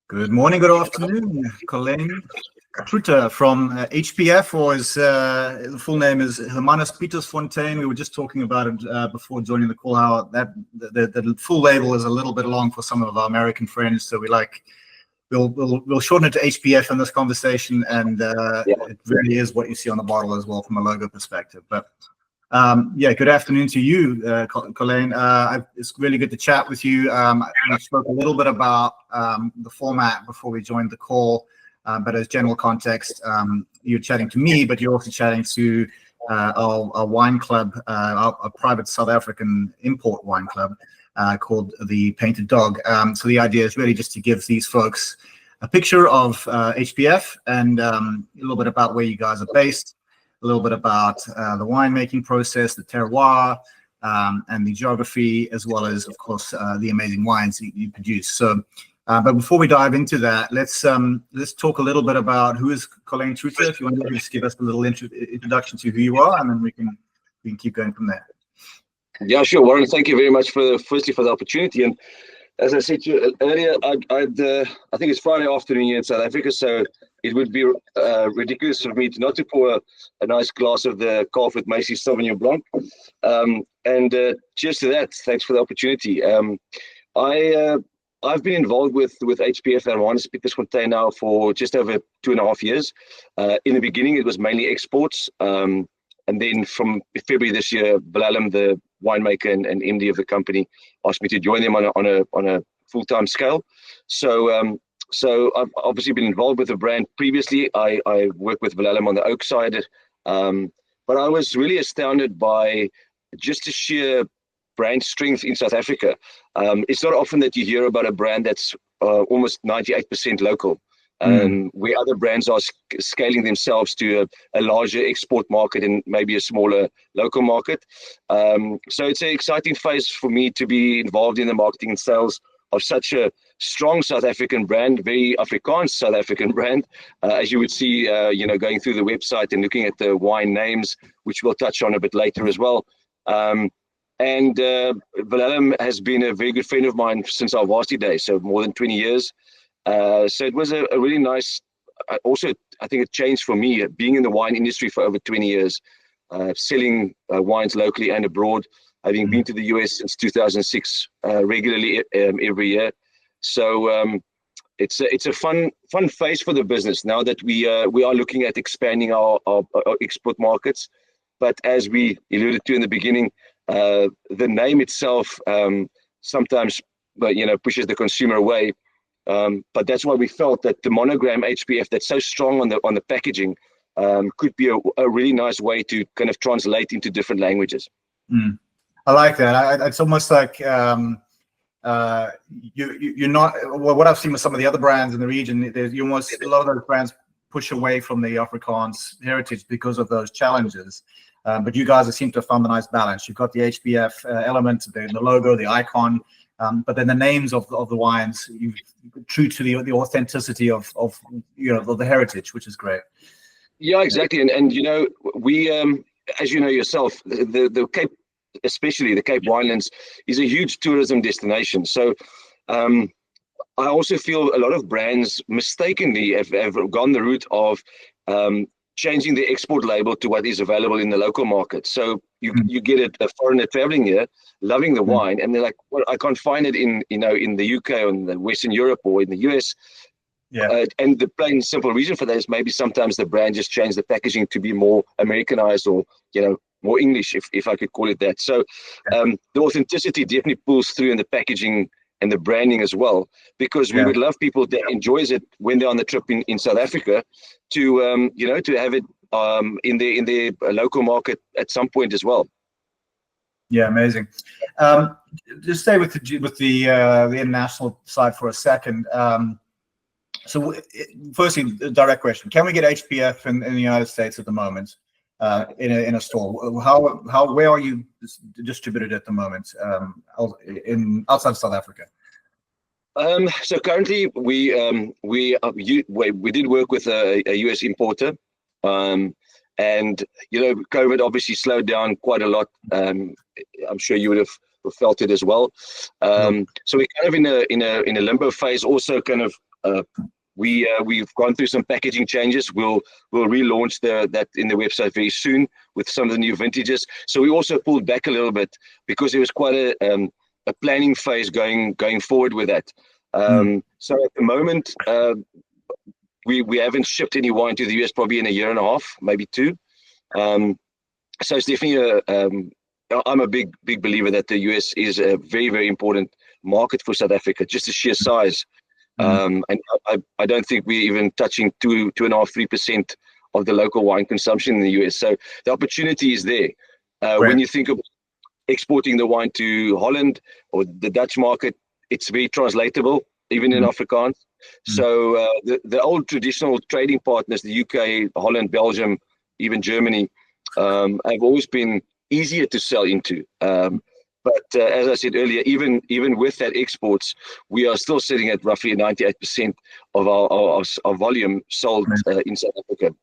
Good morning, good afternoon. Colyn Truter from HPF, or his the full name is Hermanuspietersfontein. We were just talking about it before joining the call, how that the full label is a little bit long for some of our American friends. So we'll shorten it to HPF in this conversation, and it really is what you see on the bottle as well from a logo perspective. But good afternoon to you, Colyn. It's really good to chat with you. We spoke a little bit about the format before we joined the call, but as general context, you're chatting to me, but you're also chatting to our wine club, our private South African import wine club called the Painted Dog. So the idea is really just to give these folks a picture of HPF and a little bit about where you guys are based, a little bit about the winemaking process, the terroir, and the geography, as well as, of course, the amazing wines that you produce. So, but before we dive into that, let's talk a little bit about who is Colyn Truter. If you want to just give us a little introduction to who you are, and then we can keep going from there. Yeah, sure, Warren. Thank you very much firstly for the opportunity. And as I said to you earlier, I think it's Friday afternoon here in South Africa, so it would be ridiculous of me not to pour a nice glass of the Calf with Macy's Sauvignon Blanc. Cheers to that. Thanks for the opportunity. I've been involved with HPF Hermanuspietersfontein now for just over 2.5 years. In the beginning, it was mainly exports. And then from February this year, Willem, the winemaker and MD of the company, asked me to join them on a full-time scale. So I've obviously been involved with the brand previously. I worked with Willem on the oak side, but I was really astounded by just the sheer brand strength in South Africa. It's not often that you hear about a brand that's almost 98% local. Where other brands are scaling themselves to a larger export market and maybe a smaller local market. So it's an exciting phase for me to be involved in the marketing and sales of such a strong South African brand, very Afrikaans South African brand, as you would see, going through the website and looking at the wine names, which we'll touch on a bit later as well. Willem has been a very good friend of mine since our varsity days, so more than 20 years. So it was a really nice, also I think a change for me, being in the wine industry for over 20 years, selling wines locally and abroad, having been to the US since 2006 regularly every year. So it's a fun phase for the business now that we are looking at expanding our export markets. But as we alluded to in the beginning, the name itself sometimes pushes the consumer away. But that's why we felt that the monogram HPF that's so strong on the packaging could be a really nice way to kind of translate into different languages. I like that. It's almost like you're not. Well, what I've seen with some of the other brands in the region, a lot of those brands push away from the Afrikaans heritage because of those challenges. But you guys seem to have found a nice balance. You've got the HPF element, the logo, the icon. But then the names of the wines, true to the authenticity of the heritage, which is great. Yeah, exactly. And we, as you know yourself, the Cape, especially the Cape Winelands, is a huge tourism destination. So I also feel a lot of brands mistakenly have gone the route of changing the export label to what is available in the local market. So you get a foreigner traveling here, loving the wine, and they're like, well, I can't find it in the UK or in the Western Europe or in the US. And the plain simple reason for that is maybe sometimes the brand just changed the packaging to be more Americanized or more English, if I could call it that. So the authenticity definitely pulls through in the packaging and the branding as well, because we would love people that enjoys it when they're on the trip in South Africa to have it in their local market at some point as well. Yeah, amazing. Just stay with the international side for a second. So firstly, the direct question: can we get HPF in the United States at the moment in a store? Where are you distributed at the moment outside of South Africa? So currently we did work with a US importer, and COVID obviously slowed down quite a lot. I'm sure you would have felt it as well. So we're kind of in a limbo phase, also kind of We've gone through some packaging changes. We'll relaunch that in the website very soon with some of the new vintages. So we also pulled back a little bit because there was quite a planning phase going forward with that. So at the moment, we haven't shipped any wine to the US probably in a year and a half, maybe 2. So it's definitely I'm a big believer that the US is a very, very important market for South Africa, just the sheer size. And I don't think we're even touching 2.5–3% of the local wine consumption in the US. So the opportunity is there. When you think of exporting the wine to Holland or the Dutch market, it's very translatable, even in Afrikaans. So the old traditional trading partners, the UK, Holland, Belgium, even Germany, have always been easier to sell into. But as I said earlier, even with that exports, we are still sitting at roughly 98% of our volume sold in South Africa.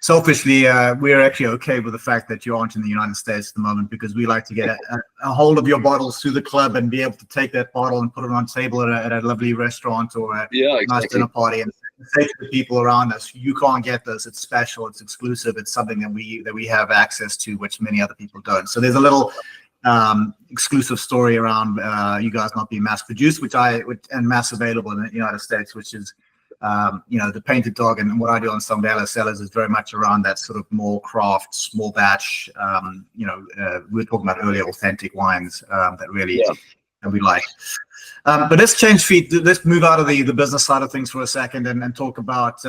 Selfishly, we're actually okay with the fact that you aren't in the United States at the moment, because we like to get a hold of your bottles through the club and be able to take that bottle and put it on table at a lovely restaurant or a nice dinner party and say to the people around us, you can't get this. It's special. It's exclusive. It's something that we have access to, which many other people don't. So there's a little exclusive story around you guys not being mass produced, and mass available in the United States, which is the Painted Dog, and what I do on some Bella Cellars is very much around that sort of more craft, small batch. We were talking about earlier, authentic wines that really that we like. But let's change feet. Let's move out of the business side of things for a second and talk about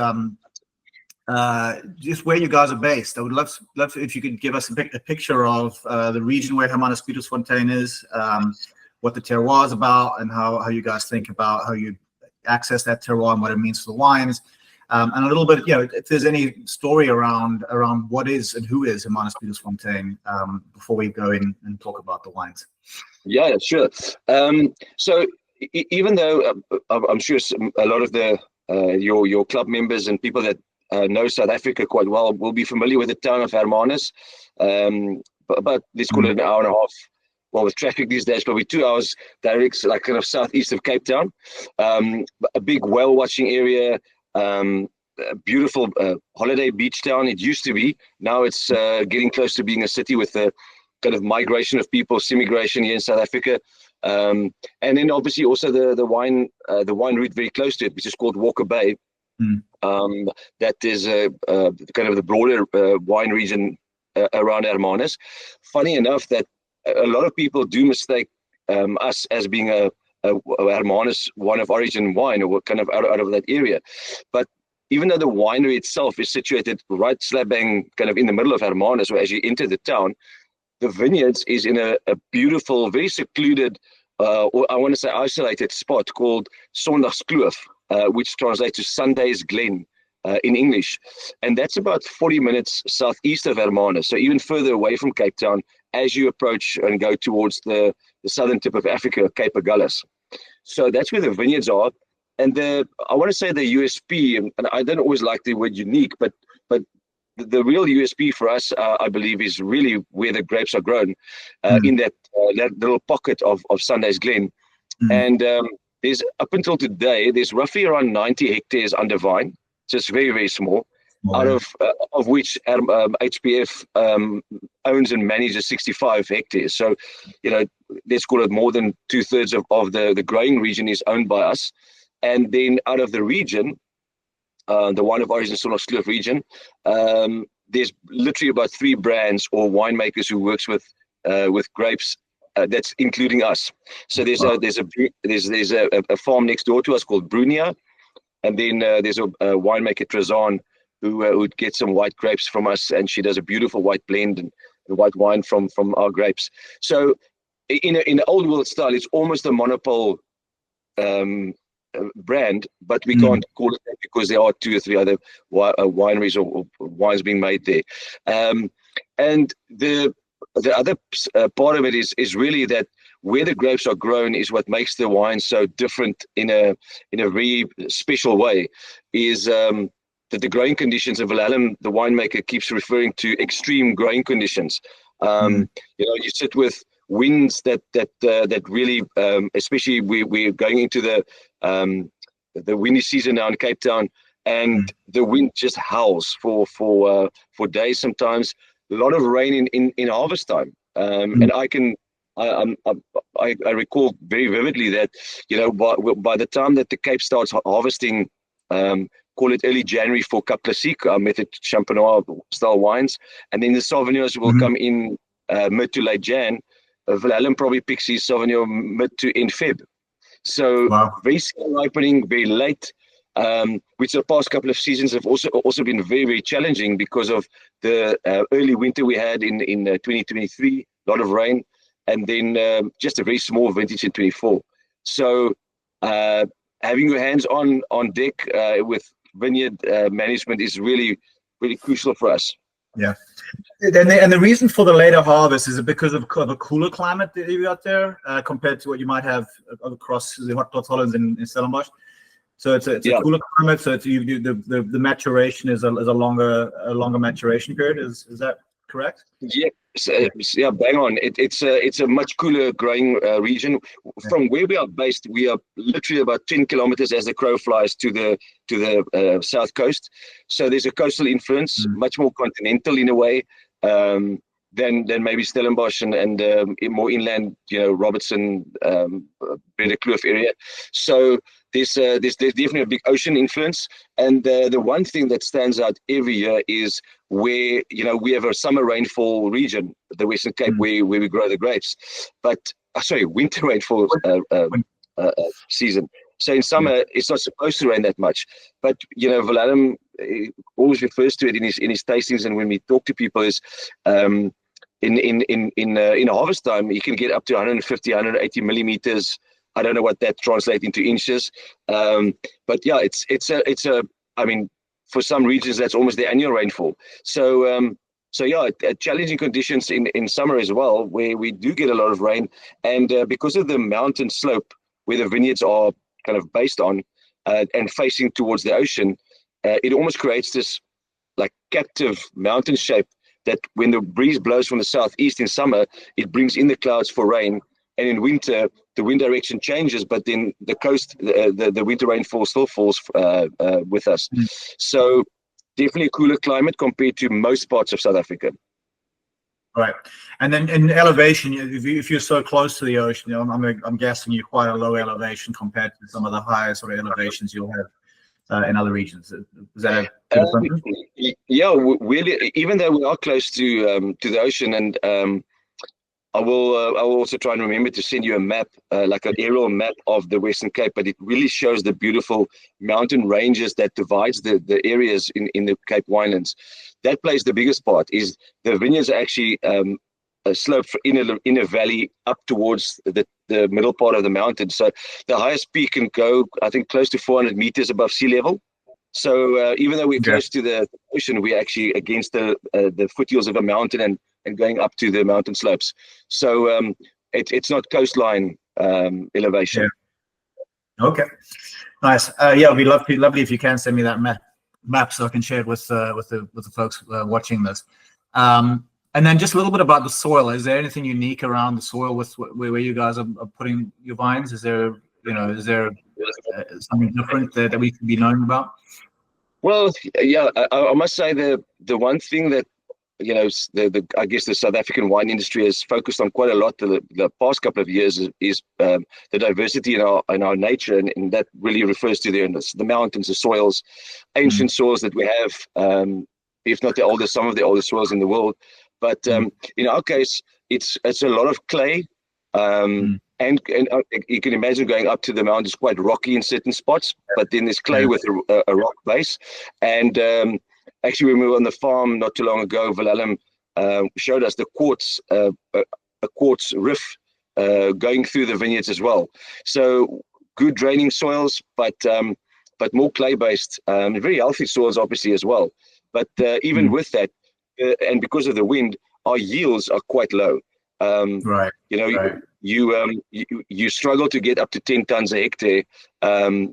just where you guys are based. I would love if you could give us a picture of the region where Hermanuspietersfontein is, what the terroir is about, and how you guys think about how you access that terroir and what it means for the wines, and a little bit, if there's any story around what is and who is Hermanuspietersfontein, before we go in and talk about the wines. Yeah, sure. So even though I'm sure a lot of your club members and people that know South Africa quite well will be familiar with the town of Hermanus, but let's call it an hour and a half. Well, with traffic these days, probably 2 hours direct, like kind of southeast of Cape Town. A big whale watching area, a beautiful holiday beach town. It used to be. Now it's getting close to being a city with a kind of migration of people, immigration here in South Africa. And then obviously also the wine route very close to it, which is called Walker Bay. That is kind of the broader wine region around Hermanus. Funny enough that a lot of people do mistake us as being a Hermanus wine of origin wine, or kind of out of that area. But even though the winery itself is situated right slap bang kind of in the middle of Hermanus, where as you enter the town, the vineyards is in a beautiful, very secluded, or I want to say isolated spot called Sondagskloof, which translates to Sunday's Glen in English. And that's about 40 minutes southeast of Hermanus, so even further away from Cape Town as you approach and go towards the southern tip of Africa, Cape Agulhas. So that's where the vineyards are. And I want to say the USP, and I don't always like the word unique, but the real USP for us, I believe, is really where the grapes are grown, in that little pocket of Sunday's Glen. And there's, up until today, there's roughly around 90 hectares under vine. So it's very, very small. Out of which HPF owns and manages 65 hectares. So, let's call it more than 2/3 of the growing region is owned by us. And then out of the region, the wine of origin Sondagskloof region, there's literally about 3 brands or winemakers who works with grapes. That's including us. So there's a farm next door to us called Brunia, and then there's a winemaker Trazan who would get some white grapes from us, and she does a beautiful white blend and white wine from our grapes. So in the old world style, it's almost a monopole brand, but we can't call it that because there are 2 or 3 other wineries or wines being made there. And the other part of it is really that where the grapes are grown is what makes the wine so different in a very special way, is that the growing conditions of Wilhelm, the winemaker, keeps referring to extreme growing conditions. You sit with winds that really, especially we're going into the windy season now in Cape Town, and the wind just howls for days sometimes. A lot of rain in harvest time, and I recall very vividly that, you know, by the time that the Cape starts harvesting, call it early January for Cap Classique, our method Champenois style wines, and then the Sauvignons will come in mid to late Jan. Vlalam probably picks his Sauvignon mid to end Feb. So very slow ripening, very late, which the past couple of seasons have also been very, very challenging because of the early winter we had in 2023, a lot of rain, and then just a very small vintage in 24. So having your hands on deck with vineyard management is really, really crucial for us. Yeah, and the reason for the later harvest, is it because of a cooler climate that you got there compared to what you might have across the Hot Hollands in Stellenbosch? So it's a cooler climate, so it's the maturation is a longer maturation period. Is that correct? Yeah, yeah, bang on. It's a much cooler growing region. From where we are based, we are literally about 10 kilometers as the crow flies to the south coast. So there's a coastal influence, much more continental in a way than maybe Stellenbosch and more inland, you know, Robertson, Bredderkloof area. So there's definitely a big ocean influence, and the one thing that stands out every year is where, you know, we have a summer rainfall region, the Western Cape, where we grow the grapes, but winter rainfall season. So in summer it's not supposed to rain that much, but you know, Vlalam always refers to it in his tastings, and when we talk to people is in harvest time you can get up to 150, 180 millimeters. I don't know what that translates into inches, but yeah, it's a I mean, for some regions that's almost the annual rainfall. So yeah, challenging conditions in summer as well, where we do get a lot of rain, and because of the mountain slope where the vineyards are kind of based on and facing towards the ocean, it almost creates this like captive mountain shape that when the breeze blows from the southeast in summer, it brings in the clouds for rain. And in winter, the wind direction changes, but then the coast, the winter rainfall still falls with us. So definitely a cooler climate compared to most parts of South Africa. Right, and then in elevation, if you're so close to the ocean, you know, I'm guessing you're quite a low elevation compared to some of the higher sort of elevations you'll have in other regions. Is that a good assumption? Yeah, really, even though we are close to the ocean, and I will also try and remember to send you a map, like an aerial map of the Western Cape, but it really shows the beautiful mountain ranges that divides the areas in the Cape Winelands. That plays the biggest part. Is the vineyards are actually a slope in a valley up towards the middle part of the mountain. So the highest peak can go, I think, close to 400 meters above sea level. So even though we're close to the ocean, we're actually against the foothills of a mountain and going up to the mountain slopes. So it's not coastline elevation. Yeah. Okay, nice. Yeah, it'd be lovely if you can send me that map so I can share it with the folks watching this. And then just a little bit about the soil. Is there anything unique around the soil with where you guys are putting your vines? Is there something different that we could be knowing about? Well, yeah, I must say the one thing that, you know, I guess the South African wine industry has focused on quite a lot the past couple of years is the diversity in our nature, and that really refers to the mountains, the soils, ancient soils that we have, if not the oldest, some of the oldest soils in the world. But in our case, it's a lot of clay, and you can imagine going up to the mountains quite rocky in certain spots, but then there's clay with a rock base. And actually, when we were on the farm not too long ago, Vlalam showed us the quartz, a quartz riff going through the vineyards as well. So good draining soils, but more clay-based, very healthy soils obviously as well. But even with that, and because of the wind, our yields are quite low. Right. You know, you struggle to get up to 10 tons a hectare,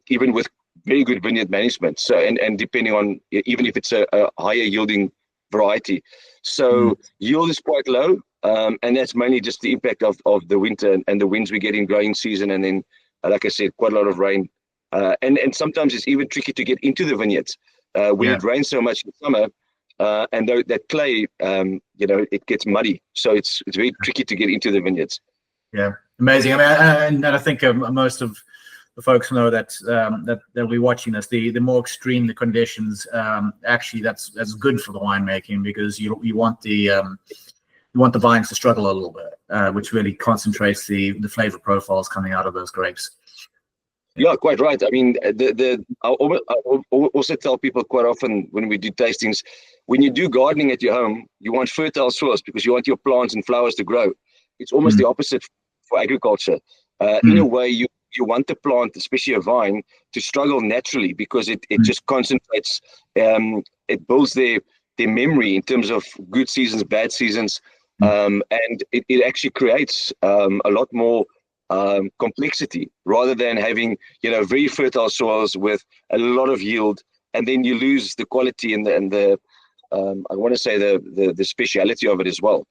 even with very good vineyard management. So and depending on, even if it's a higher yielding variety, so yield is quite low, and that's mainly just the impact of the winter and the winds we get in growing season, and then like I said, quite a lot of rain And sometimes it's even tricky to get into the vineyards when it rains so much in summer, and that clay, it gets muddy, so it's very tricky to get into the vineyards. Yeah, amazing. I mean, and I think most of the folks know that that they'll be watching this. The more extreme the conditions, actually, that's good for the winemaking, because you want the vines to struggle a little bit, which really concentrates the flavor profiles coming out of those grapes. Yeah, quite right. I mean, I also tell people quite often when we do tastings, when you do gardening at your home, you want fertile soils because you want your plants and flowers to grow. It's almost the opposite for agriculture. In a way, you want the plant, especially a vine, to struggle naturally, because it just concentrates. It builds their memory in terms of good seasons, bad seasons, and it actually creates a lot more complexity, rather than having very fertile soils with a lot of yield, and then you lose the quality and the I want to say the speciality of it as well,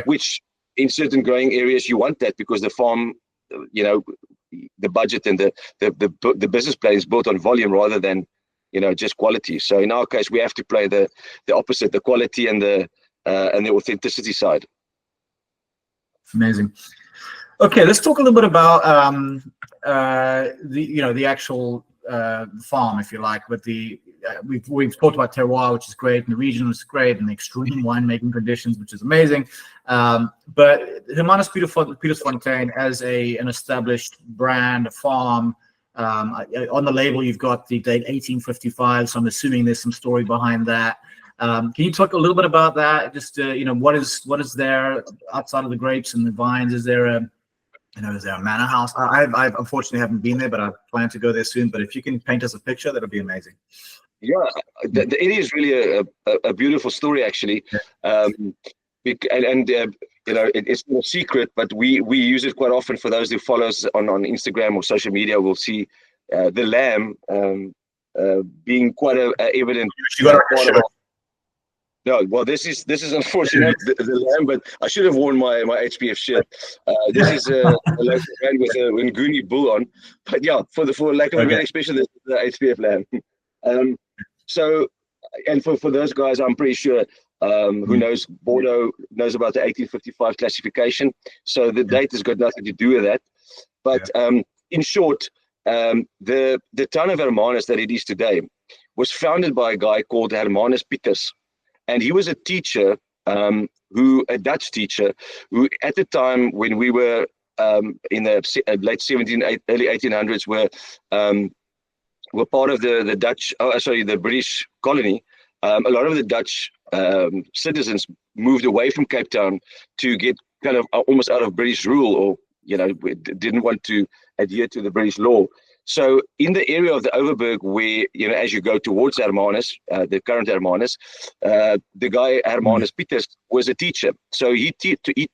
which in certain growing areas you want that, because the farm, the budget and the business plan is built on volume rather than just quality. So in our case, we have to play the opposite, the quality and the authenticity side. Amazing. Okay, let's talk a little bit about the actual farm, if you like. But we've talked about terroir, which is great, and the region is great, and the extreme winemaking conditions, which is amazing. But Hermanuspietersfontein, as an established brand, a farm, on the label you've got the date 1855. So I'm assuming there's some story behind that. Can you talk a little bit about that? Just what is there outside of the grapes and the vines? Is there a manor house? I unfortunately haven't been there, but I plan to go there soon. But if you can paint us a picture, that'll be amazing. Yeah, it is really a beautiful story, actually. It's no secret, but we use it quite often. For those who follow us on Instagram or social media, will see the lamb being quite a evident part of. No, well, this is unfortunate, the lamb, but I should have worn my HPF shirt. This is a local brand with a Nguni bull on, but yeah, for lack of a better expression, this is the HPF lamb. So, and for those guys, I'm pretty sure who knows Bordeaux knows about the 1855 classification. So the date has got nothing to do with that. But in short, the town of Hermanus that it is today was founded by a guy called Hermanuspieter's. And he was a teacher, a Dutch teacher, who at the time when we were in the late 1700s, early 1800s, were part of the British colony. A lot of the Dutch citizens moved away from Cape Town to get kind of almost out of British rule, or didn't want to adhere to the British law. So in the area of the Overberg, where, as you go towards Hermanus, the current Hermanus, the guy Hermanuspieter's was a teacher. So he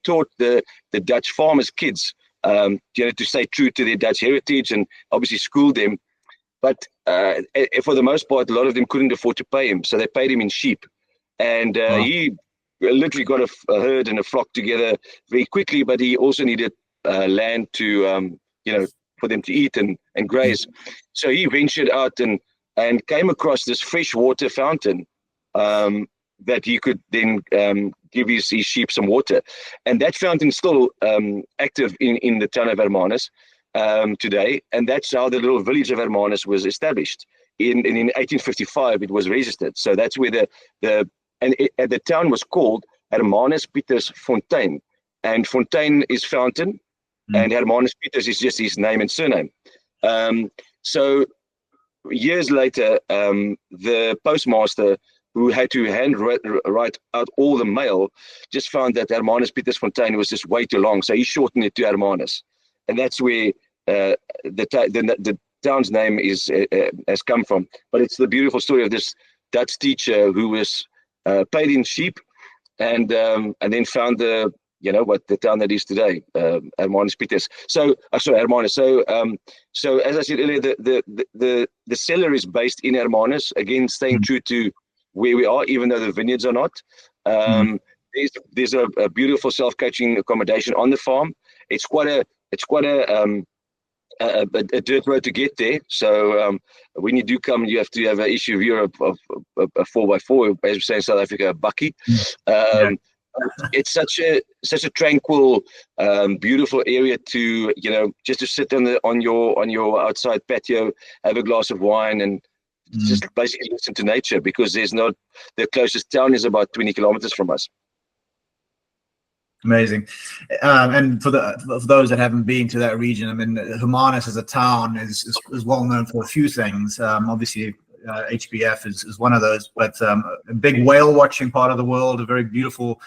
taught the Dutch farmers' kids, to stay true to their Dutch heritage, and obviously schooled them. But for the most part, a lot of them couldn't afford to pay him, so they paid him in sheep. And he literally got a herd and a flock together very quickly, but he also needed land to, for them to eat and graze. So he ventured out and came across this freshwater fountain that he could then give his sheep some water. And that fountain is still active in the town of Hermanus today. And that's how the little village of Hermanus was established. In 1855, it was registered. So that's where the town was called Hermanuspietersfontein. And fontaine is fountain. And Hermanuspieter's is just his name and surname. So years later, the postmaster, who had to write out all the mail, just found that Hermanuspietersfontein was just way too long. So he shortened it to Hermanus. And that's where the town's name has come from. But it's the beautiful story of this Dutch teacher who was paid in sheep, and then found the town that is today, Hermanuspieter's. So Hermanus. So as I said earlier, the cellar is based in Hermanus, again staying true to where we are, even though the vineyards are not. There's a beautiful self-catching accommodation on the farm. It's quite a a dirt road to get there. So when you do come, you have to have an SUV of a 4x4, as we say in South Africa, a bakkie. It's such a tranquil, beautiful area to just to sit on your outside patio, have a glass of wine, and just basically listen to nature, because the closest town is about 20 kilometers from us. Amazing. And for those that haven't been to that region, I mean, Hermanus as a town is well known for a few things. Obviously, HPF is one of those, but a big whale watching part of the world, a very beautiful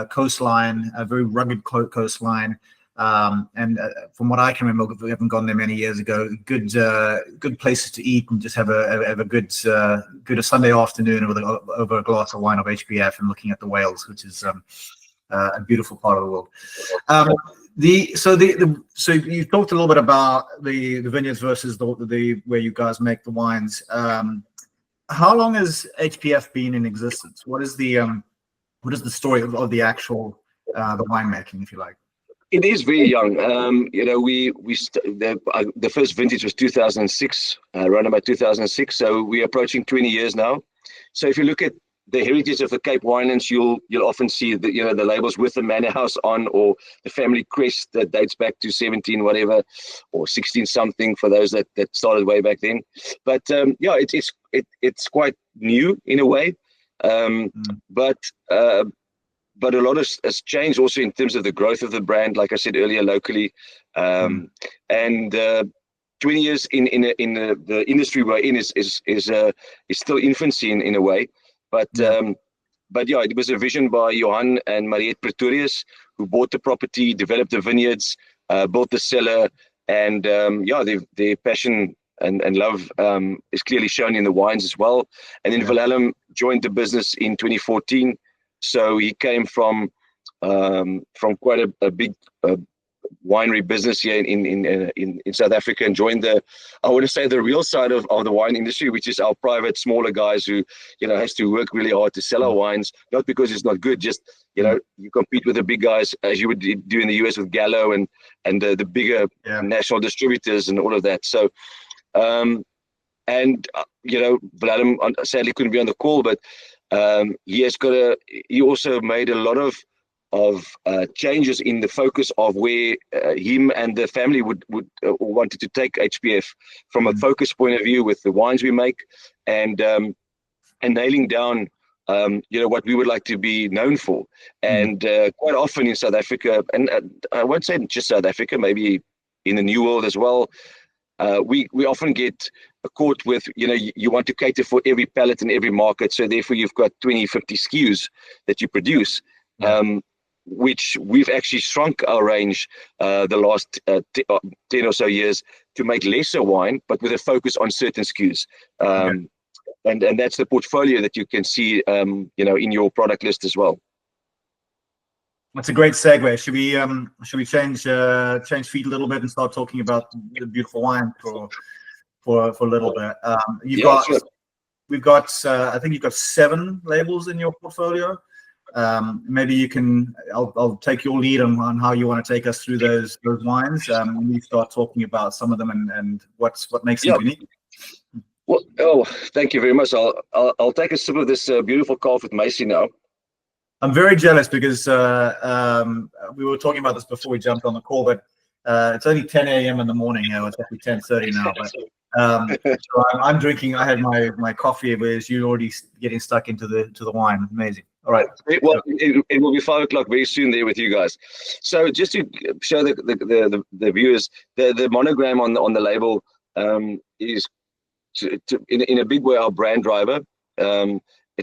coastline, a very rugged coastline. And from what I can remember, we haven't gone there many years ago. Good places to eat and just have a good Sunday afternoon over a glass of wine of HPF and looking at the whales, which is a beautiful part of the world. So you talked a little bit about the vineyards versus the where you guys make the wines. How long has HPF been in existence? What is the story of the actual the winemaking, if you like? It is very young. The first vintage was 2006, around about 2006. So we're approaching 20 years now. So if you look at the heritage of the Cape Winelands, you'll often see the labels with the manor house on, or the family crest that dates back to 17 whatever, or 16 something for those that started way back then. But it's quite new in a way. But a lot has changed also in terms of the growth of the brand, like I said earlier, locally. And 20 years in the industry we're in is still infancy in a way. But it was a vision by Johan and Mariette Pretorius, who bought the property, developed the vineyards, built the cellar, and their passion and love is clearly shown in the wines as well. And then Willem joined the business in 2014, so he came from quite a big winery business here in South Africa, and joined the real side of the wine industry, which is our private smaller guys who has to work really hard to sell our wines, not because it's not good, just you compete with the big guys as you would do in the US with Gallo and the bigger national distributors and all of that. So Willem sadly couldn't be on the call, but he also made a lot of changes in the focus of where him and the family would wanted to take HPF from a focus point of view with the wines we make, and nailing down what we would like to be known for. And quite often in South Africa, and I won't say just South Africa, maybe in the New World as well, we often get caught with, you want to cater for every palate and every market, so therefore you've got 20, 50 SKUs that you produce, which we've actually shrunk our range the last 10 or so years to make lesser wine, but with a focus on certain SKUs. And that's the portfolio that you can see, in your product list as well. That's a great segue. Should we change feet a little bit and start talking about the beautiful wine for a little bit? We've got I think you've got 7 labels in your portfolio. Maybe you can. I'll take your lead on how you want to take us through those wines. When you start talking about some of them and what makes them unique. Well, thank you very much. I'll take a sip of this beautiful Calf with Macy now. I'm very jealous because we were talking about this before we jumped on the call, but it's only 10 a.m. in the morning now. It's actually 10:30 now. But so I'm drinking. I had my coffee, whereas you're already getting stuck into the wine. Amazing. All right. Well, it will be 5 o'clock very soon there with you guys. So just to show the viewers, the monogram on the label is in a big way our brand driver.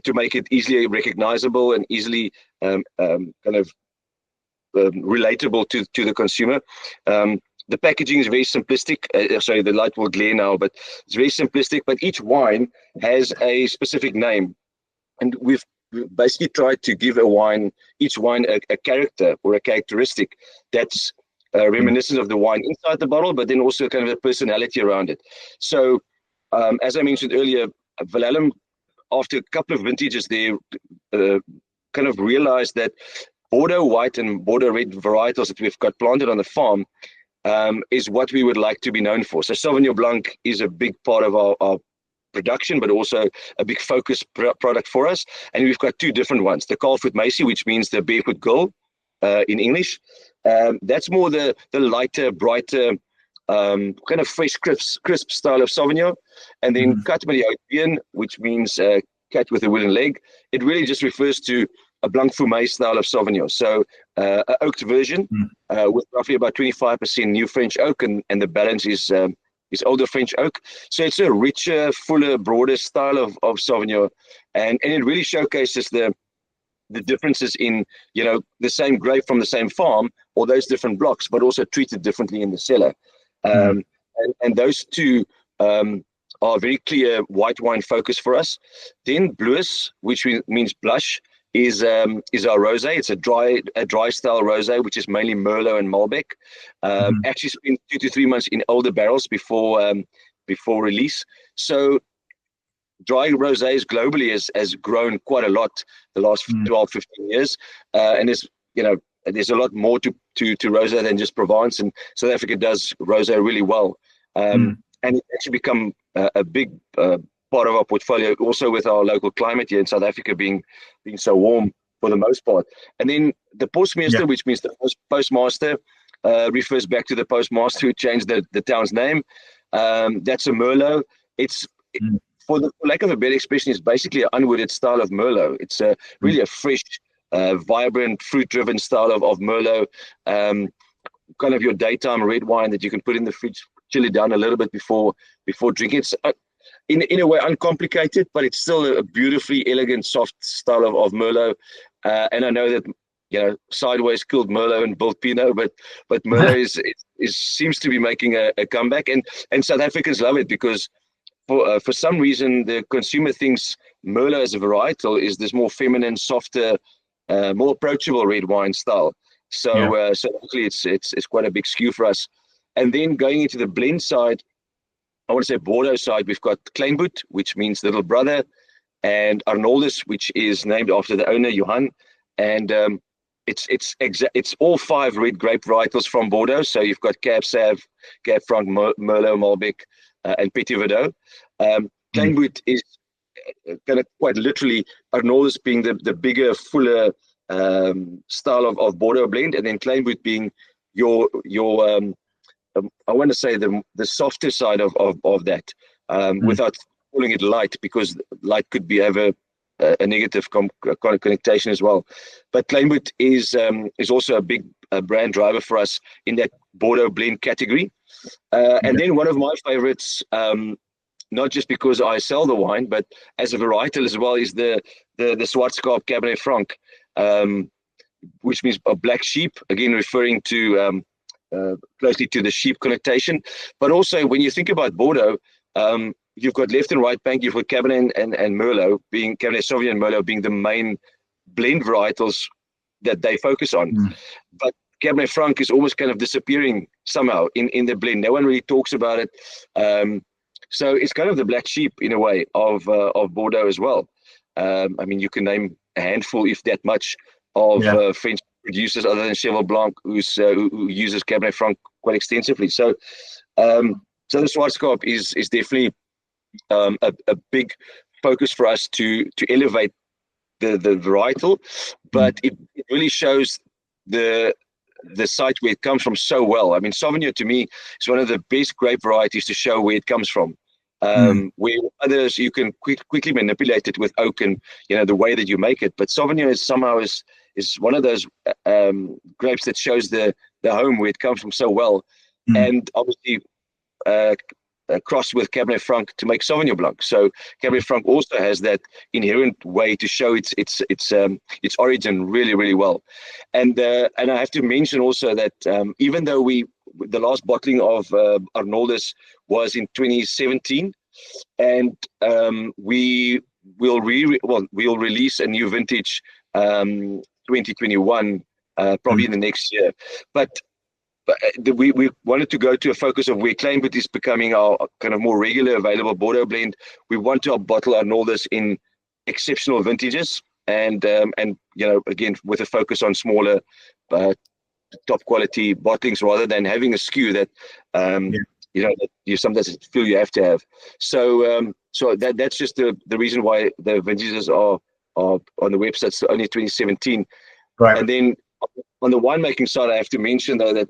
To make it easily recognizable and easily relatable to the consumer. The packaging is very simplistic. Sorry, the light will glare now, but it's very simplistic. But each wine has a specific name, and we've basically tried to give each wine a character or a characteristic that's reminiscent of the wine inside the bottle, but then also kind of a personality around it. So, as I mentioned earlier, Willem, after a couple of vintages there, kind of realized that Bordeaux white and Bordeaux red varietals that we've got planted on the farm is what we would like to be known for. So Sauvignon Blanc is a big part of our production, but also a big focus product for us. And we've got two different ones: the Calfoot Macy, which means the barefoot girl in English. That's more the lighter, brighter, kind of fresh, crisp style of Sauvignon. And then Cat Mediopian, which means cat with a wooden leg. It really just refers to a Blanc Fumé style of Sauvignon. So an oaked version with roughly about 25% new French oak, and the balance is older French oak. So it's a richer, fuller, broader style of Sauvignon, and it really showcases the differences in, the same grape from the same farm, or those different blocks, but also treated differently in the cellar. And those two are very clear white wine focus for us. Then Blues, which means blush, is our rosé. It's a dry style rosé, which is mainly Merlot and Malbec. Actually spent 2 to 3 months in older barrels before release. So dry rosés globally has grown quite a lot the last 12, 15 years, and there's a lot more to rosé than just Provence, and South Africa does rosé really well, and it's actually become a big part of our portfolio, also with our local climate here in South Africa being so warm for the most part. And then the Postmeester, which means the postmaster, refers back to the postmaster who changed the town's name. That's a Merlot. For the lack of a better expression, it's basically an unwooded style of Merlot. It's really a fresh, vibrant, fruit-driven style of Merlot. Kind of your daytime red wine that you can put in the fridge, chill it down a little bit before drinking. It's in a way uncomplicated, but it's still a beautifully elegant, soft style of Merlot. And I know that Sideways killed Merlot and built Pinot, but Merlot seems to be making a comeback, and South Africans love it because for some reason the consumer thinks Merlot as a varietal is this more feminine, softer, more approachable red wine style. So luckily it's quite a big skew for us. And then going into the blend side, I want to say Bordeaux side, we've got Kleinboet, which means little brother, and Arnoldus, which is named after the owner, Johan. And it's all 5 red grape varietals from Bordeaux. So you've got Cab Sauv, Cab Franc, Merlot, Malbec, and Petit Verdot. Kleinboet is kind of quite literally Arnoldus being the bigger, fuller style of Bordeaux blend, and then Kleinboet being your I want to say the softer side of that, without calling it light, because light could have a negative connotation as well. But Kleinboet is also a big brand driver for us in that Bordeaux blend category. And then one of my favorites, not just because I sell the wine, but as a varietal as well, is the Swartskap Cabernet Franc, which means a black sheep, again referring to closely to the sheep connotation. But also when you think about Bordeaux, you've got left and right bank, you've got Cabernet and Merlot, being Cabernet Sauvignon and Merlot being the main blend varietals that they focus on. But Cabernet Franc is almost kind of disappearing somehow in the blend. No one really talks about it. So it's kind of the black sheep in a way of Bordeaux as well. I mean, you can name a handful, if that much, of French producers other than Cheval Blanc who uses Cabernet Franc quite extensively. So the Swartskap is definitely a big focus for us to elevate the varietal, but it really shows the site where it comes from so well. I mean, Sauvignon to me is one of the best grape varieties to show where it comes from. Where others you can quickly manipulate it with oak and the way that you make it, but Sauvignon is one of those grapes that shows the home where it comes from so well, and obviously crossed with Cabernet Franc to make Sauvignon Blanc. So Cabernet Franc also has that inherent way to show its origin really, really well. And I have to mention also that even though the last bottling of Arnoldus was in 2017, and we'll release a new vintage 2021 probably in the next year, but we wanted to go to a focus of where Kleinboet is becoming our kind of more regular available Bordeaux blend. We want to bottle Arnoldus in exceptional vintages, and again with a focus on smaller top quality bottlings rather than having a SKU that that you sometimes feel you have to have. So that's just the reason why the vintages are on the website. So only 2017. Right. And then on the winemaking side, I have to mention though that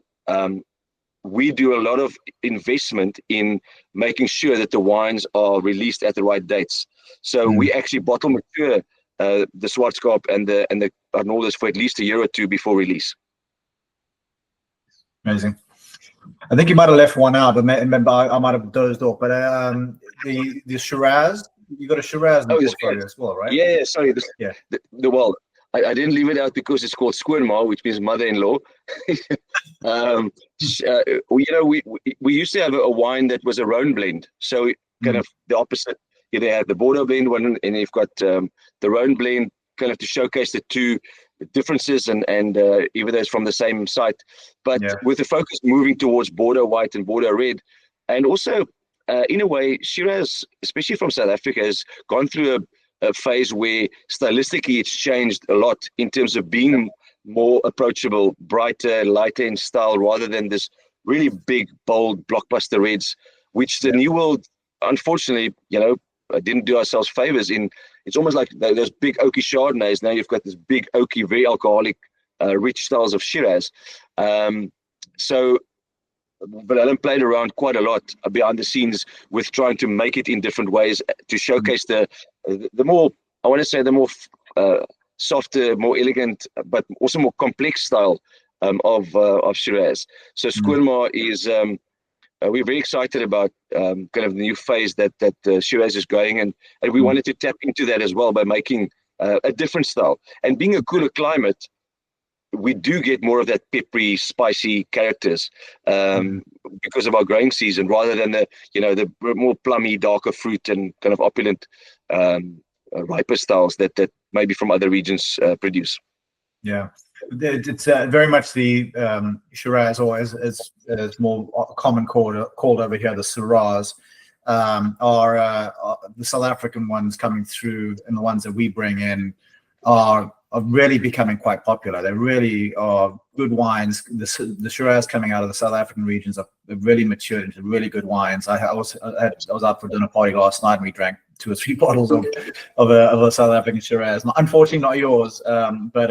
we do a lot of investment in making sure that the wines are released at the right dates. So we actually bottle mature the Swartskop and the Arnoldus for at least a year or two before release. Amazing. I think you might have left one out, but I might have dozed off. But the Shiraz, you got a Shiraz in the portfolio as well, right? Yeah. Sorry. Well, I didn't leave it out because it's called Skoonma, which means mother-in-law. We used to have a wine that was a Rhone blend, so kind of the opposite. They have the Bordeaux blend one, and you've got the Rhone blend, kind of to showcase the two differences, and even though it's from the same site, but with the focus moving towards Bordeaux white and Bordeaux red, and also in a way, Shiraz, especially from South Africa, has gone through a phase where stylistically it's changed a lot in terms of being more approachable, brighter, lighter in style, rather than this really big, bold blockbuster reds, which the New World, unfortunately, didn't do ourselves favors in. It's almost like those big oaky Chardonnays. Now you've got this big oaky, very alcoholic, rich styles of Shiraz. But Alan played around quite a lot behind the scenes with trying to make it in different ways to showcase the more, I want to say, the more softer, more elegant, but also more complex style of Shiraz. So Skoonma is, we're very excited about kind of the new phase that Shiraz is going, and we wanted to tap into that as well by making a different style. And being a cooler climate, we do get more of that peppery, spicy characters because of our growing season, rather than the more plummy, darker fruit and kind of opulent, riper styles that maybe from other regions produce. Yeah, it's very much the Shiraz, or as more common called over here, the Syrahs, are the South African ones coming through, and the ones that we bring in are really becoming quite popular. They really are good wines. The Shiraz coming out of the South African regions have really matured into really good wines. I was out for a dinner party last night, and we drank 2 or 3 bottles of a South African Shiraz. Unfortunately, not yours, but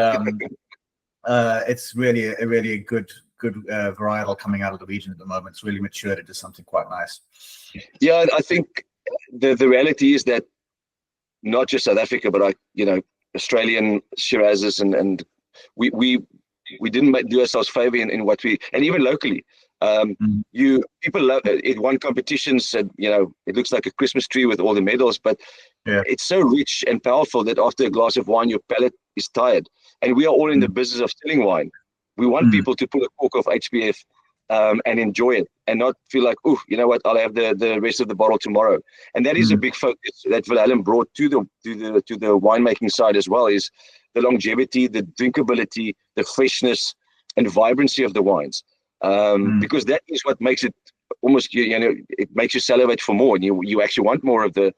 it's really a good varietal coming out of the region at the moment. It's really matured into something quite nice. Yeah, I think the reality is that not just South Africa, but Australian Shirazes, and we didn't do ourselves favor in what we, and even locally, people love it. It won competitions, and it looks like a Christmas tree with all the medals, but it's so rich and powerful that after a glass of wine your palate is tired. And we are all in the business of selling wine. We want people to pull a cork of HPF and enjoy it, and not feel like, oh, you know what, I'll have the rest of the bottle tomorrow. And that is a big focus that Willem brought to the winemaking side as well, is the longevity, the drinkability, the freshness and vibrancy of the wines, because that is what makes it almost, it makes you salivate for more, and you actually want more of the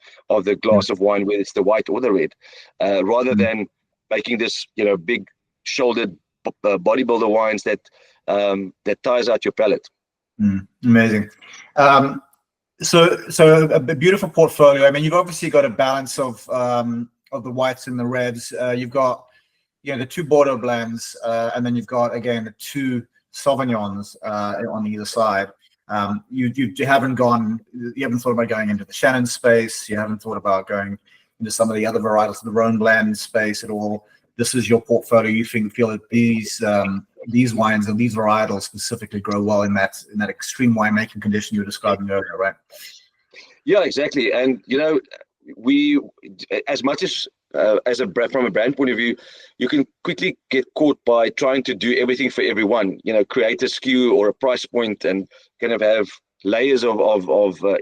glass of wine, whether it's the white or the red, rather than making this big shouldered bodybuilder wines that tires out your palate. Amazing. So a beautiful portfolio. I mean, you've obviously got a balance of the whites and the reds. You've got the 2 Bordeaux blends, and then you've got again the 2 Sauvignons on either side. You haven't thought about going into the Shannon space. You haven't thought about going into some of the other varietals of the Rhone blend space at all. This is your portfolio. You feel that these wines and these varietals specifically grow well in that extreme winemaking condition you were describing earlier, right? Yeah, exactly. And we, as much as from a brand point of view, you can quickly get caught by trying to do everything for everyone. Create a SKU or a price point and kind of have layers of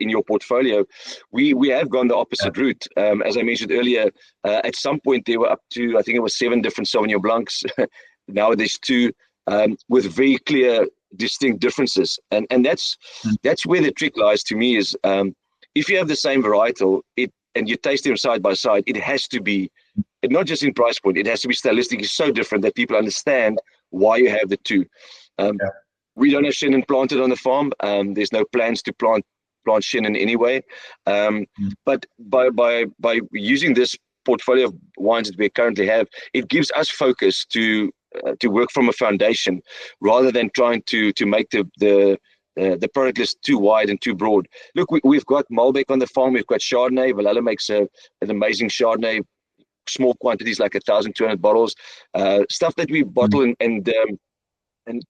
in your portfolio. We have gone the opposite route. As I mentioned earlier, at some point they were up to, I think it was 7 different Sauvignon Blancs. Now there's 2 with very clear, distinct differences. And that's where the trick lies to me, is if you have the same varietal and you taste them side by side, it has to be, not just in price point, it has to be stylistically so different that people understand why you have the two. Yeah. We don't have Chenin planted on the farm. There's no plans to plant Chenin anyway. But by using this portfolio of wines that we currently have, it gives us focus to work from a foundation rather than trying to make the product list too wide and too broad. Look, we've got Malbec on the farm. We've got Chardonnay. Valhalla makes an amazing Chardonnay, small quantities like 1,200 bottles. Stuff that we bottle and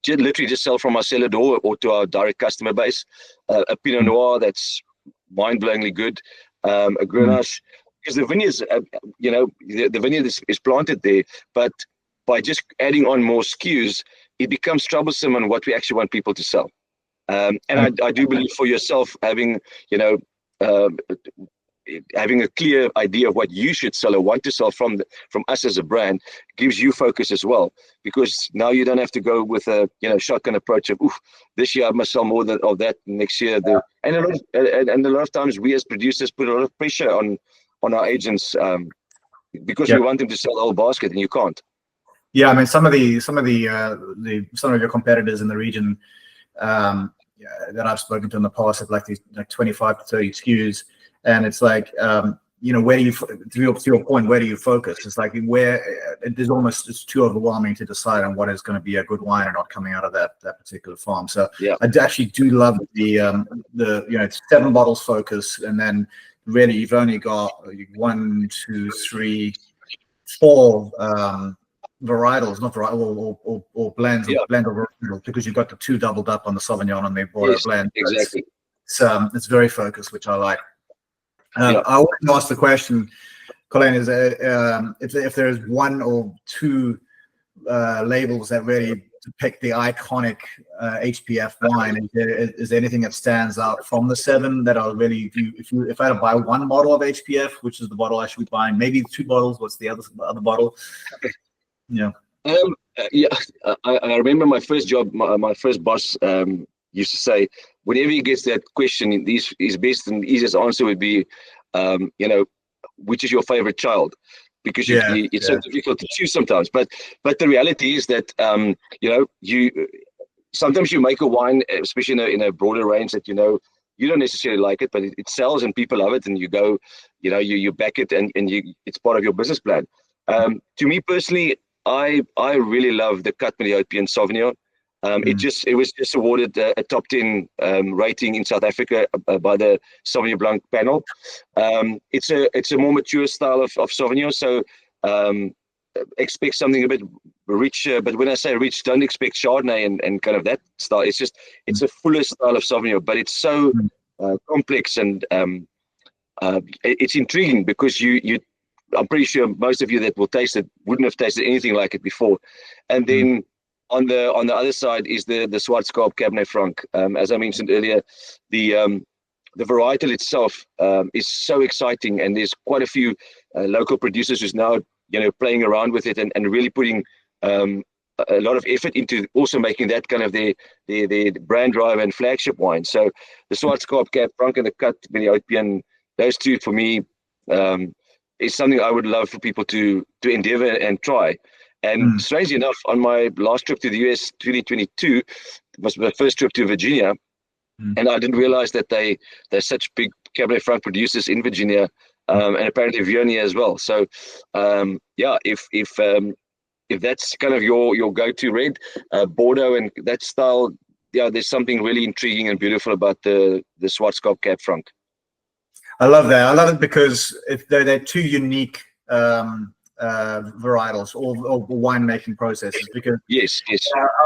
literally just sell from our cellar door or to our direct customer base. A Pinot Noir that's mind-blowingly good. A Grenache, because the vineyards, the vineyard is planted there, but by just adding on more SKUs, it becomes troublesome on what we actually want people to sell. And I do believe for yourself, having a clear idea of what you should sell or want to sell from us as a brand gives you focus as well, because now you don't have to go with a shotgun approach of, this year I must sell more of that, next year and a lot of times we as producers put a lot of pressure on our agents because we want them to sell the whole basket, and you can't. Yeah, I mean, some of your competitors in the region that I've spoken to in the past have like 25 to 30 SKUs, and it's like, where do you, to your point, where do you focus? It's like it's too overwhelming to decide on what is going to be a good wine or not coming out of that particular farm. So I actually do love it's 7 bottles focus, and then really you've only got 1, 2, 3, 4 varietals, not varietals or blends, blend of varietals, because you've got the 2 doubled up on the Sauvignon and the Bordeaux blend. Exactly. It's very focused, which I like. I always ask the question, Colyn, is if there's 1 or 2 labels that really depict the iconic HPF wine, is there anything that stands out from the 7 that are really, if I had to buy 1 bottle of HPF, which is the bottle I should be buying, maybe 2 bottles, what's the other bottle? Yeah. I remember my first job, my first boss used to say, whenever he gets that question, his best and easiest answer would be, which is your favorite child? Because it's so difficult to choose sometimes. But the reality is that you sometimes you make a wine, especially in a broader range, that you don't necessarily like it, but it sells and people love it, and you go, you back it, and it's part of your business plan. To me personally, I really love the Cut Mediopian Sauvignon. It was just awarded a top 10 rating in South Africa by the Sauvignon Blanc panel. It's a more mature style of Sauvignon, so expect something a bit richer. But when I say rich, don't expect Chardonnay and kind of that style. It's a fuller style of Sauvignon, but it's so complex and it's intriguing because I'm pretty sure most of you that will taste it wouldn't have tasted anything like it before. And then on the other side is the Schwarzkopf Cabernet Franc. As I mentioned earlier, the varietal itself is so exciting, and there's quite a few local producers who's now playing around with it and really putting a lot of effort into also making that kind of their brand drive and flagship wine. So the Schwarzkopf Cabernet Franc and the Cut Mediopian, those two for me is something I would love for people to endeavor and try. And strangely enough, on my last trip to the US 2022, it was my first trip to Virginia, and I didn't realize that they're such big Cabernet Franc producers in Virginia, and apparently Viognier as well. So if that's kind of your go-to red, Bordeaux and that style, there's something really intriguing and beautiful about the Schwarzkopf Cab Franc. I love that. I love it because they're 2 unique varietals or winemaking processes. Because yes,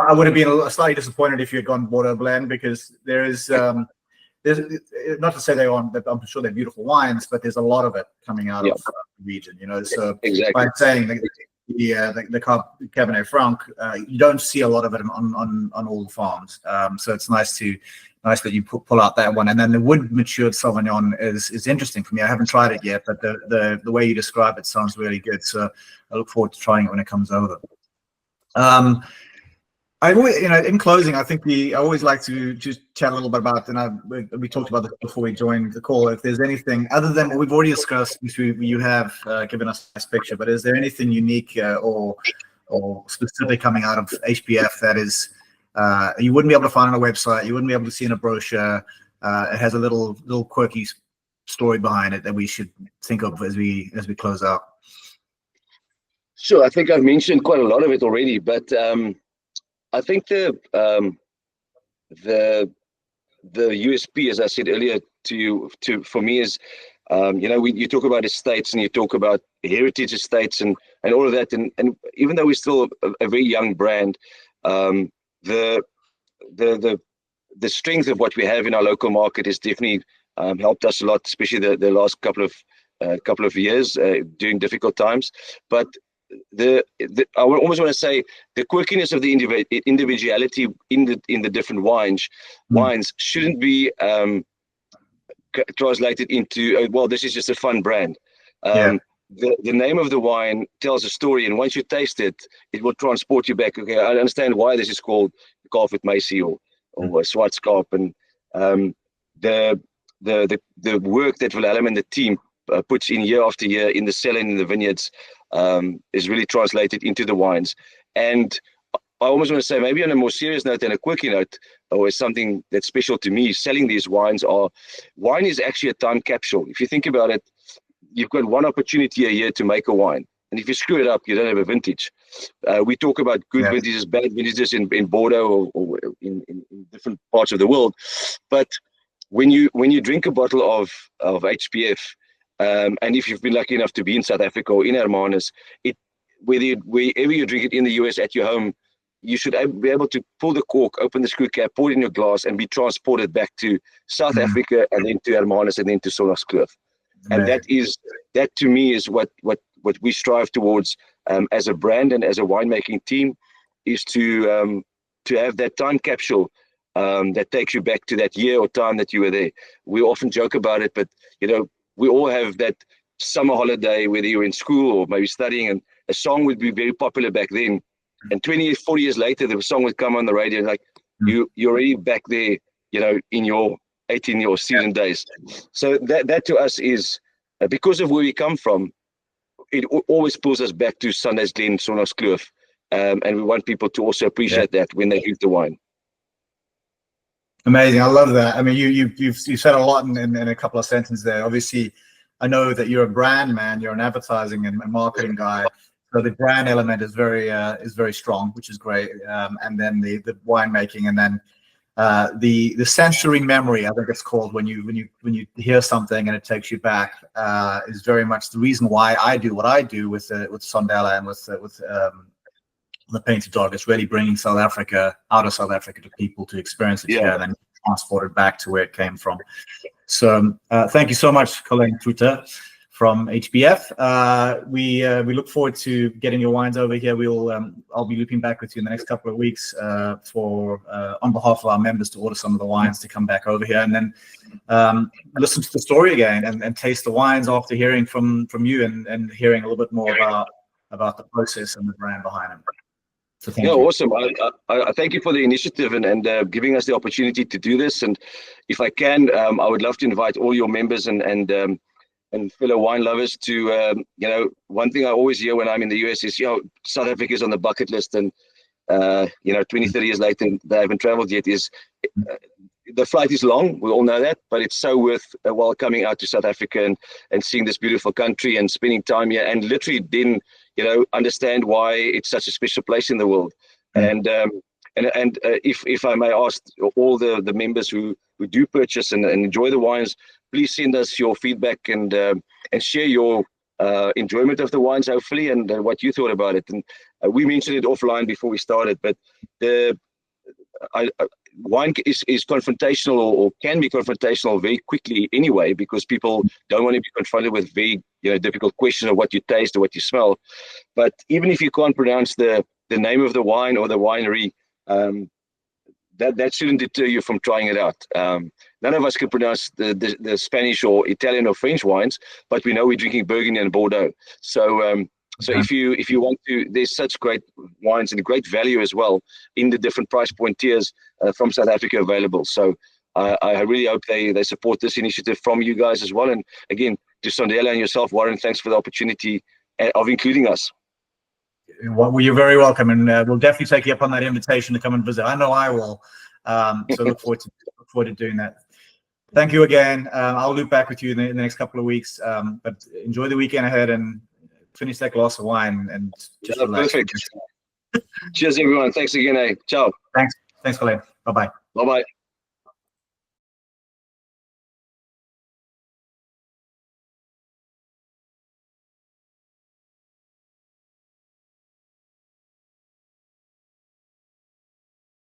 I would have been slightly disappointed if you had gone Bordeaux blend, because there's not to say I'm sure they're beautiful wines, but there's a lot of it coming out of the region. So exactly. By saying the Cabernet Franc, you don't see a lot of it on all the farms. So it's nice that you pull out that one. And then the wood matured Sauvignon is interesting for me. I haven't tried it yet, but the way you describe it sounds really good. So I look forward to trying it when it comes over. I always, in closing, I think I always like to just chat a little bit about, and we talked about this before we joined the call. If there's anything other than what we've already discussed, which you have given us a nice picture, but is there anything unique or or specific coming out of HPF that is you wouldn't be able to find on a website, you wouldn't be able to see in a brochure. It has a little quirky story behind it that we should think of as we close out. Sure, I think I've mentioned quite a lot of it already, but I think the USP, as I said earlier to you, for me is, you talk about estates and you talk about heritage estates and all of that, and even though we're still a very young brand, the strength of what we have in our local market has definitely helped us a lot, especially the last couple of years during difficult times. But I almost want to say the quirkiness of the individuality in the different wines shouldn't be translated into, well, this is just a fun brand. The name of the wine tells a story, and once you taste it, it will transport you back. Okay, I understand why this is called Kalf met Meisie or Swartskap, and the work that Willem and the team puts in year after year in the cellar and in the vineyards is really translated into the wines. And I almost want to say, maybe on a more serious note than a quirky note, or something that's special to me, selling these wines wine is actually a time capsule. If you think about it, you've got one opportunity a year to make a wine. And if you screw it up, you don't have a vintage. We talk about good vintages, bad vintages in Bordeaux or in different parts of the world. But when you drink a bottle of HPF, and if you've been lucky enough to be in South Africa or in Hermanus, wherever you drink it in the US at your home, you should be able to pull the cork, open the screw cap, pour it in your glass, and be transported back to South Africa, and then to Hermanus, and then to Sonnachskloof. And that to me is what we strive towards as a brand and as a winemaking team, is to have that time capsule that takes you back to that year or time that you were there. We often joke about it, but we all have that summer holiday, whether you're in school or maybe studying, and a song would be very popular back then. And 20, 40 years later, the song would come on the radio, and like you're already back there, in your 18-year student days. So that to us is, because of where we come from, it always pulls us back to Sunday's-Glen, Sonnachskloof, and we want people to also appreciate that when they drink the wine. Amazing, I love that. I mean, you've said a lot in a couple of sentences there. Obviously, I know that you're a brand man, you're an advertising and marketing guy, so the brand element is very strong, which is great. And then the winemaking, and then the sensory memory, I think it's called, when you hear something and it takes you back, is very much the reason why I do what I do with Sondela and with the Painted Dog. Is really bringing South Africa out of South Africa to people to experience it here, and then transport it back to where it came from. So thank you so much, Colyn Truter from HPF. We look forward to getting your wines over here. I'll be looping back with you in the next couple of weeks on behalf of our members, to order some of the wines to come back over here, and then listen to the story again and taste the wines after hearing from you and hearing a little bit more about the process and the brand behind them. So thank you. Awesome. I thank you for the initiative and giving us the opportunity to do this. And if I can, I would love to invite all your members and fellow wine lovers to, one thing I always hear when I'm in the US is, South Africa is on the bucket list, and 20, 30 years later, they haven't traveled yet. The flight is long, we all know that, but it's so worth while coming out to South Africa and seeing this beautiful country and spending time here, and literally then understand why it's such a special place in the world. And if I may ask all the members who do purchase and enjoy the wines, please send us your feedback and share your enjoyment of the wines, hopefully, and what you thought about it. And we mentioned it offline before we started, but wine is confrontational, or can be confrontational very quickly anyway, because people don't want to be confronted with very difficult questions of what you taste or what you smell. But even if you can't pronounce the name of the wine or the winery, that shouldn't deter you from trying it out. None of us can pronounce the Spanish or Italian or French wines, but we know we're drinking Burgundy and Bordeaux. So if you want to, there's such great wines and great value as well in the different price point tiers from South Africa available. So I really hope they support this initiative from you guys as well. And again, to Sondela and yourself, Warren, thanks for the opportunity of including us. Well, you're very welcome, and we'll definitely take you up on that invitation to come and visit. I know I will. So look forward to doing that. Thank you again. I'll loop back with you in the next couple of weeks. But enjoy the weekend ahead and finish that glass of wine and just relax. Perfect. Cheers, everyone. Thanks again. Ciao. Thanks, Colyn. Bye-bye. Bye-bye.